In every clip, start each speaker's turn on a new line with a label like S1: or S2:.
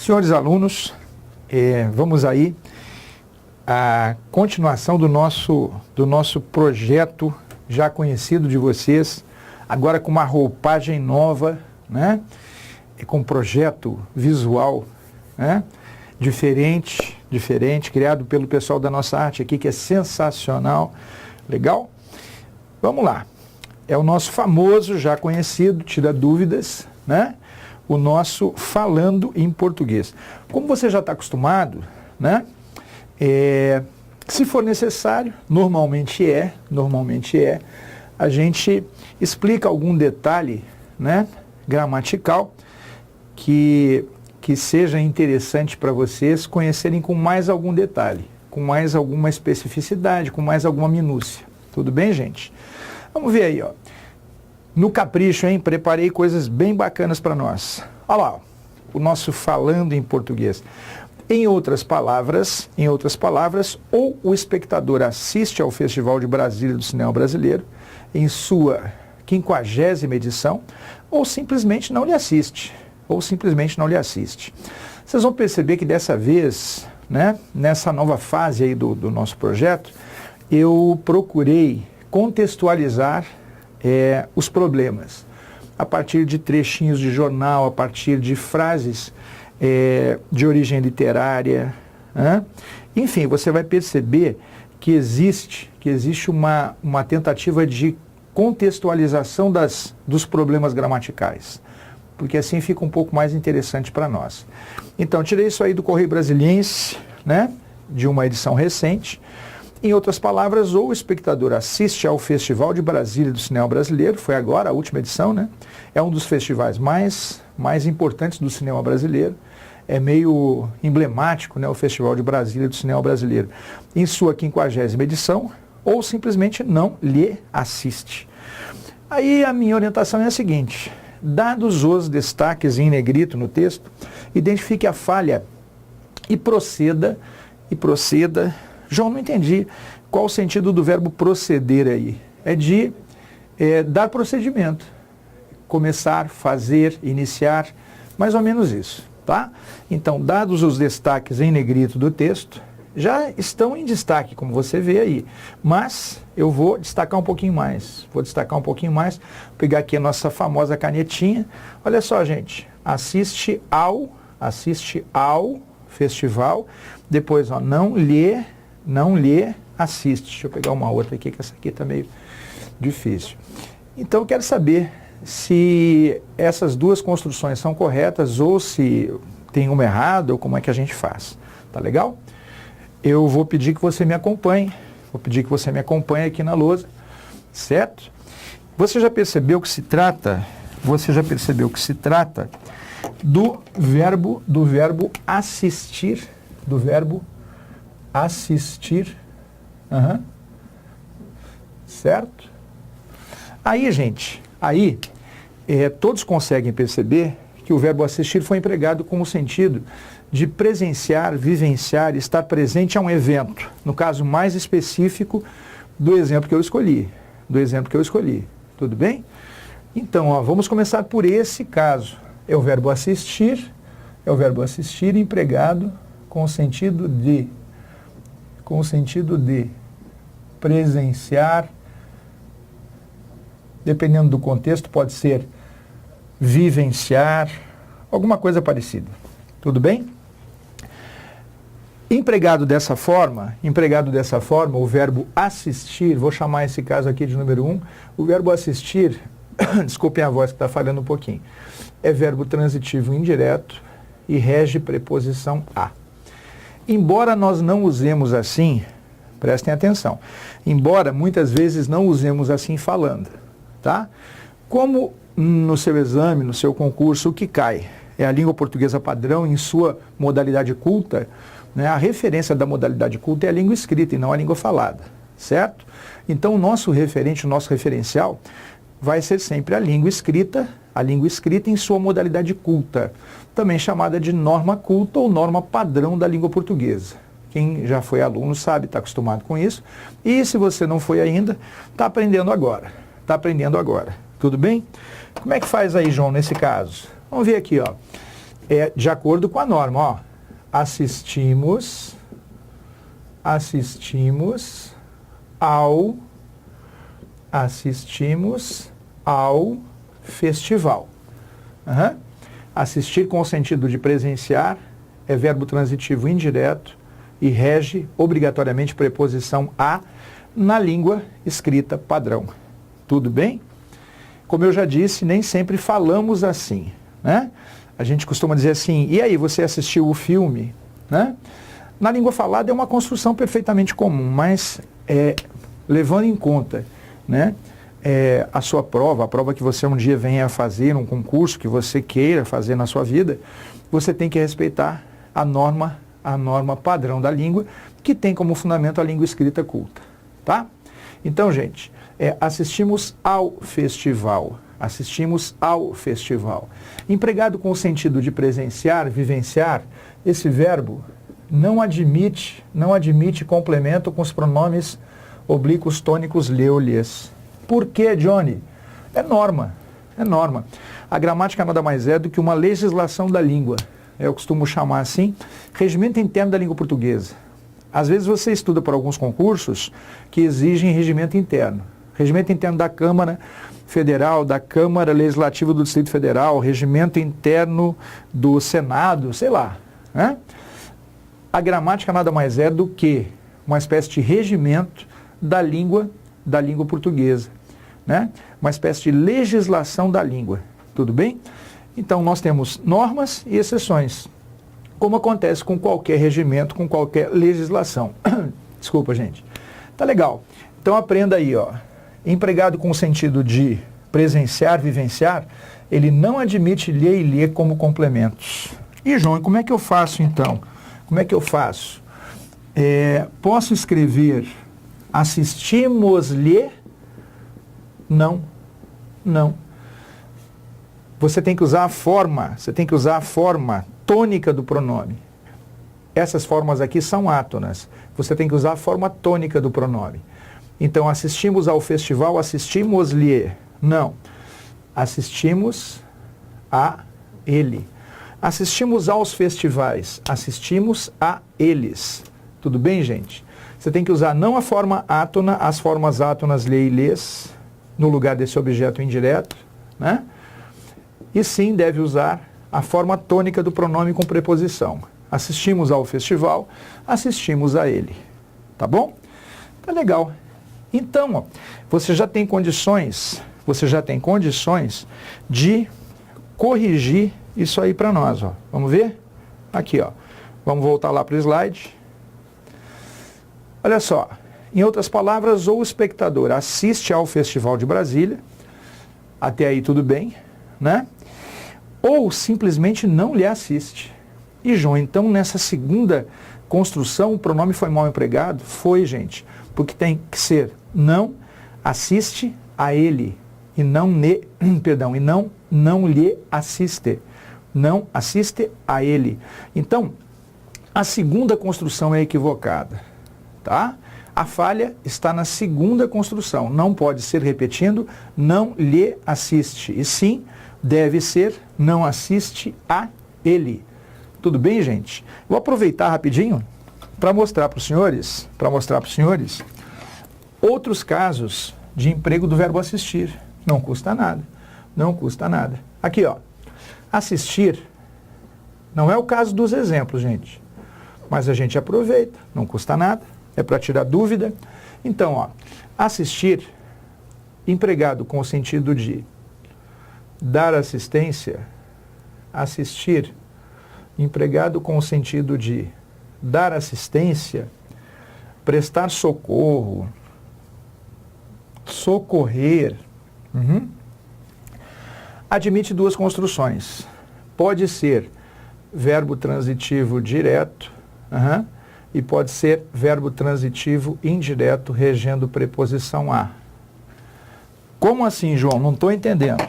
S1: Senhores alunos, vamos aí à continuação do nosso projeto já conhecido de vocês, agora com uma roupagem nova, né? E com um projeto visual, né? Diferente, criado pelo pessoal da nossa arte aqui, que é sensacional. Legal? Vamos lá. É o nosso famoso, já conhecido, tira dúvidas, né? O nosso falando em português. Como você já está acostumado, né? Se for necessário, normalmente é, a gente explica algum detalhe, né? Gramatical que seja interessante para vocês conhecerem com mais algum detalhe, com mais alguma especificidade, com mais alguma minúcia. Tudo bem, gente? Vamos ver aí, ó. No capricho, hein? Preparei coisas bem bacanas para nós. Olha lá, ó, o nosso falando em português. Em outras palavras, ou o espectador assiste ao Festival de Brasília do Cinema Brasileiro em sua 50ª edição, ou simplesmente não lhe assiste. Vocês vão perceber que dessa vez, né, nessa nova fase aí do nosso projeto, eu procurei contextualizar os problemas a partir de trechinhos de jornal, a partir de frases de origem literária, né? Enfim, você vai perceber que existe uma tentativa de contextualização dos problemas gramaticais, porque assim fica um pouco mais interessante para nós. Então, tirei isso aí do Correio Brasiliense, né, de uma edição recente. Em outras palavras, ou o espectador assiste ao Festival de Brasília do Cinema Brasileiro, foi agora a última edição, né? É um dos festivais mais importantes do cinema brasileiro. É meio emblemático, né, o Festival de Brasília do Cinema Brasileiro. Em sua 50ª edição, ou simplesmente não lhe assiste. Aí a minha orientação é a seguinte: dados os destaques em negrito no texto, identifique a falha e proceda. João, não entendi qual o sentido do verbo proceder aí. É de dar procedimento. Começar, fazer, iniciar, mais ou menos isso, tá? Então, dados os destaques em negrito do texto, já estão em destaque, como você vê aí. Mas eu vou destacar um pouquinho mais. Vou pegar aqui a nossa famosa canetinha. Olha só, gente. Assiste ao festival. Depois, ó, não lhe assiste. Deixa eu pegar uma outra aqui, que essa aqui está meio difícil. Então, eu quero saber se essas duas construções são corretas ou se tem uma errada ou como é que a gente faz. Tá legal? Eu vou pedir que você me acompanhe. Aqui na lousa, certo? Você já percebeu que se trata do verbo assistir, certo? Aí, gente, todos conseguem perceber que o verbo assistir foi empregado com o sentido de presenciar, vivenciar, estar presente a um evento. No caso mais específico do exemplo que eu escolhi. Tudo bem? Então, ó, vamos começar por esse caso. É o verbo assistir empregado com o sentido de presenciar. Dependendo do contexto, pode ser vivenciar, alguma coisa parecida. Tudo bem? Empregado dessa forma, o verbo assistir, vou chamar esse caso aqui de número 1, o verbo assistir, desculpem a voz que está falhando um pouquinho, é verbo transitivo indireto e rege preposição a. Embora nós não usemos assim, prestem atenção, embora muitas vezes não usemos assim falando, tá? Como no seu exame, no seu concurso, o que cai é a língua portuguesa padrão em sua modalidade culta, né? A referência da modalidade culta é a língua escrita e não a língua falada, certo? Então o nosso referencial vai ser sempre a língua escrita em sua modalidade culta, também chamada de norma culta ou norma padrão da língua portuguesa. Quem já foi aluno sabe, está acostumado com isso. E se você não foi ainda, está aprendendo agora. Tudo bem? Como é que faz aí, João, nesse caso? Vamos ver aqui, ó. é de acordo com a norma, ó. Assistimos ao festival. Uhum. Assistir com o sentido de presenciar é verbo transitivo indireto e rege obrigatoriamente preposição a na língua escrita padrão. Tudo bem? Como eu já disse, nem sempre falamos assim, né? A gente costuma dizer assim, e aí, você assistiu o filme? Né? Na língua falada é uma construção perfeitamente comum, mas levando em conta, né, a sua prova, a prova que você um dia venha a fazer, um concurso que você queira fazer na sua vida, você tem que respeitar a norma padrão da língua, que tem como fundamento a língua escrita culta. Tá? Então, gente, assistimos ao festival. Assistimos ao festival. Empregado com o sentido de presenciar, vivenciar, esse verbo não admite complemento com os pronomes oblíquos, tônicos, leu-lhes. Por quê, Johnny? É norma. A gramática nada mais é do que uma legislação da língua. Eu costumo chamar assim, regimento interno da língua portuguesa. Às vezes você estuda para alguns concursos que exigem regimento interno. Regimento interno da Câmara Federal, da Câmara Legislativa do Distrito Federal, regimento interno do Senado, sei lá. Né? A gramática nada mais é do que uma espécie de regimento da língua portuguesa. Né? Uma espécie de legislação da língua. Tudo bem? Então nós temos normas e exceções, como acontece com qualquer regimento, com qualquer legislação. Desculpa, gente. Tá legal. Então aprenda aí, ó. Empregado com o sentido de presenciar, vivenciar, ele não admite ler e ler como complementos. E, João, como é que eu faço então? Como é que eu faço? Posso escrever assistimos-lhe? Não. Você tem que usar a forma tônica do pronome. Essas formas aqui são átonas. Você tem que usar a forma tônica do pronome. Então, assistimos ao festival, assistimos-lhe. Não. Assistimos a ele. Assistimos aos festivais, assistimos a eles. Tudo bem, gente? Você tem que usar não a forma átona, as formas átonas lhe e lhes, no lugar desse objeto indireto, né? E sim deve usar a forma tônica do pronome com preposição. Assistimos ao festival, assistimos a ele. Tá bom? Tá legal. Então, ó, você já tem condições de corrigir isso aí para nós, ó. Vamos ver? Aqui, ó. Vamos voltar lá para o slide. Olha só. Em outras palavras, ou o espectador assiste ao Festival de Brasília, até aí tudo bem, né? Ou simplesmente não lhe assiste. E, João, então nessa segunda construção o pronome foi mal empregado? Foi, gente. Porque tem que ser não assiste a ele e não lhe assiste. Não assiste a ele. Então, a segunda construção é equivocada, tá? A falha está na segunda construção. Não pode ser repetindo não lhe assiste. E sim, deve ser não assiste a ele. Tudo bem, gente? Vou aproveitar rapidinho para mostrar para os senhores, outros casos de emprego do verbo assistir. Não custa nada. Aqui, ó. Assistir não é o caso dos exemplos, gente. Mas a gente aproveita, não custa nada. É para tirar dúvida. Então, ó, assistir, empregado com o sentido de dar assistência. Assistir, empregado com o sentido de dar assistência, prestar socorro, socorrer. Admite duas construções. Pode ser verbo transitivo direto, e pode ser verbo transitivo indireto regendo preposição a. Como assim, João? Não estou entendendo.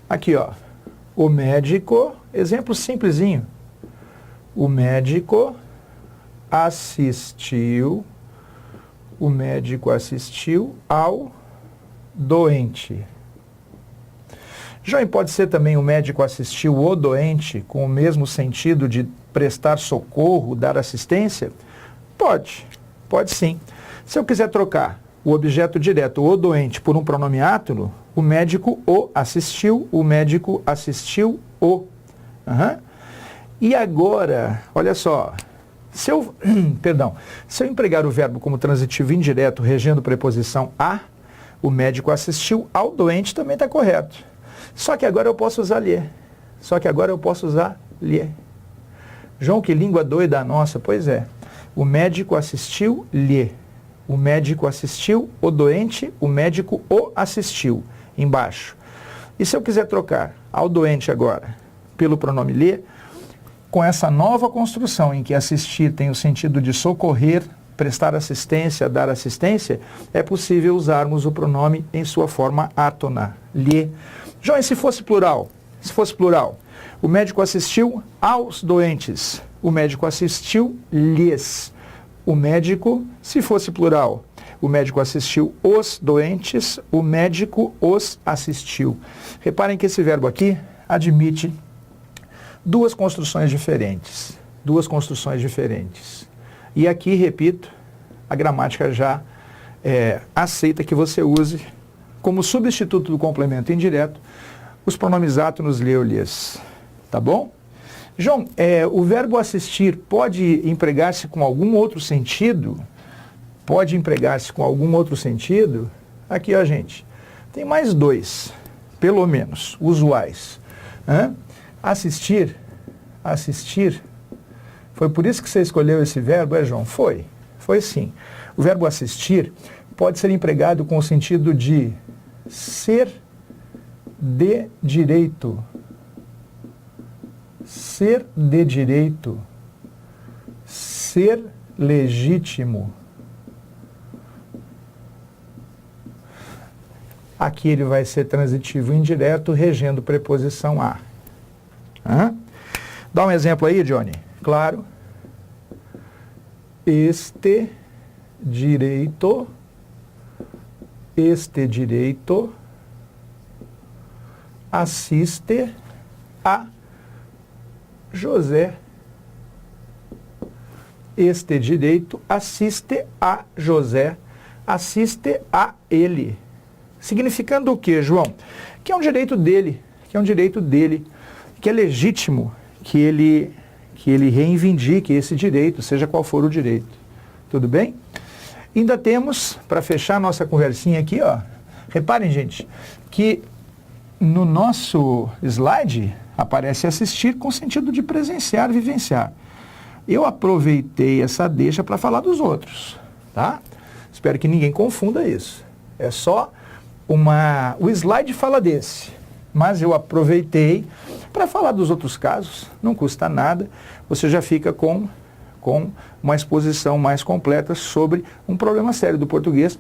S1: Aqui, ó. O médico, exemplo simplesinho. O médico assistiu ao doente. João, pode ser também o médico assistiu o doente com o mesmo sentido de prestar socorro, dar assistência? Pode, pode sim. Se eu quiser trocar o objeto direto, o doente, por um pronome átono, o médico o assistiu o. Uhum. E agora, olha só, se eu empregar o verbo como transitivo indireto, regendo preposição a, o médico assistiu ao doente também está correto. Só que agora eu posso usar lhe. João, que língua doida a nossa. Pois é. O médico assistiu lhe. O médico assistiu o doente, o médico o assistiu. Embaixo. E se eu quiser trocar ao doente agora pelo pronome lhe, com essa nova construção em que assistir tem o sentido de socorrer, prestar assistência, dar assistência, é possível usarmos o pronome em sua forma átona, lhe. João, e se fosse plural? O médico assistiu aos doentes, o médico assistiu lhes. O médico, se fosse plural, o médico assistiu os doentes, o médico os assistiu. Reparem que esse verbo aqui admite duas construções diferentes. E aqui, repito, a gramática já aceita que você use como substituto do complemento indireto os pronomes átonos lhe ou lhes. Tá bom? João, o verbo assistir pode empregar-se com algum outro sentido? Aqui, ó, gente, tem mais dois, pelo menos, usuais. Assistir. Foi por isso que você escolheu esse verbo, João? Foi sim. O verbo assistir pode ser empregado com o sentido de ser de direito. Ser legítimo. Aqui ele vai ser transitivo indireto, regendo preposição a. Dá um exemplo aí, Johnny. Claro. Este direito assiste a José. Este direito assiste a José, assiste a ele. Significando o quê, João? Que é um direito dele, que é legítimo, que ele reivindique esse direito, seja qual for o direito. Tudo bem? Ainda temos, para fechar nossa conversinha aqui, ó, reparem, gente, que no nosso slide aparece assistir com sentido de presenciar, vivenciar. Eu aproveitei essa deixa para falar dos outros, tá? Espero que ninguém confunda isso. É só o slide fala desse, mas eu aproveitei para falar dos outros casos, não custa nada, você já fica com uma exposição mais completa sobre um problema sério do português,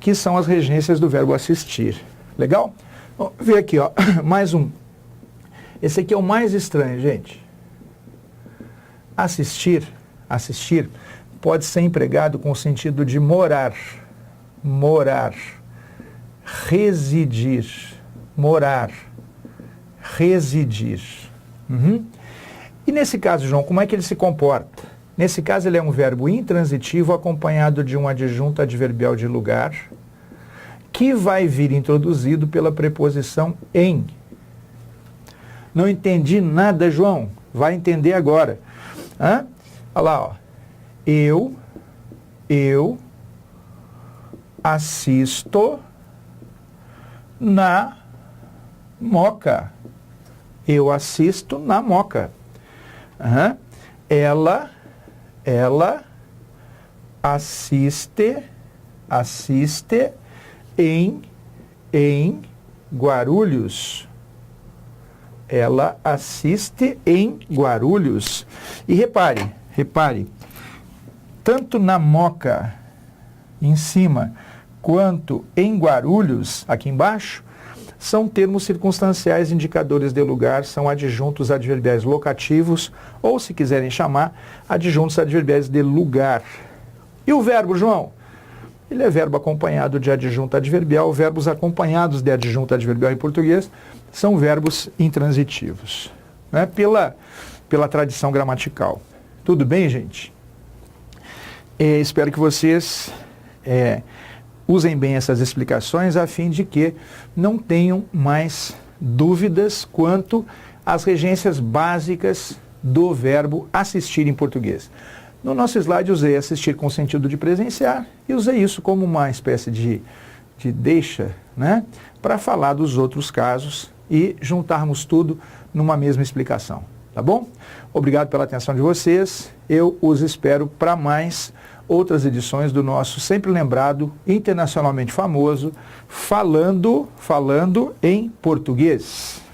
S1: que são as regências do verbo assistir. Legal? Vamos ver aqui, ó, mais um. Esse aqui é o mais estranho, gente. Assistir pode ser empregado com o sentido de morar, residir. E nesse caso, João, como é que ele se comporta? Nesse caso, ele é um verbo intransitivo acompanhado de um adjunto adverbial de lugar, que vai vir introduzido pela preposição em. Não entendi nada, João. Vai entender agora. Olha lá, ó. Eu assisto na Moca. Eu assisto na Moca. Ela assiste em Guarulhos. Ela assiste em Guarulhos. E repare, tanto na Moca, em cima, quanto em Guarulhos, aqui embaixo, são termos circunstanciais indicadores de lugar, são adjuntos adverbiais locativos, ou, se quiserem chamar, adjuntos adverbiais de lugar. E o verbo, João? ele é verbo acompanhado de adjunto adverbial. Verbos acompanhados de adjunto adverbial em português são verbos intransitivos, né? Pela tradição gramatical. Tudo bem, gente? Espero que vocês usem bem essas explicações a fim de que não tenham mais dúvidas quanto às regências básicas do verbo assistir em português. No nosso slide usei assistir com sentido de presenciar e usei isso como uma espécie de deixa, né, para falar dos outros casos e juntarmos tudo numa mesma explicação, tá bom? Obrigado pela atenção de vocês, eu os espero para mais outras edições do nosso sempre lembrado, internacionalmente famoso, Falando em Português.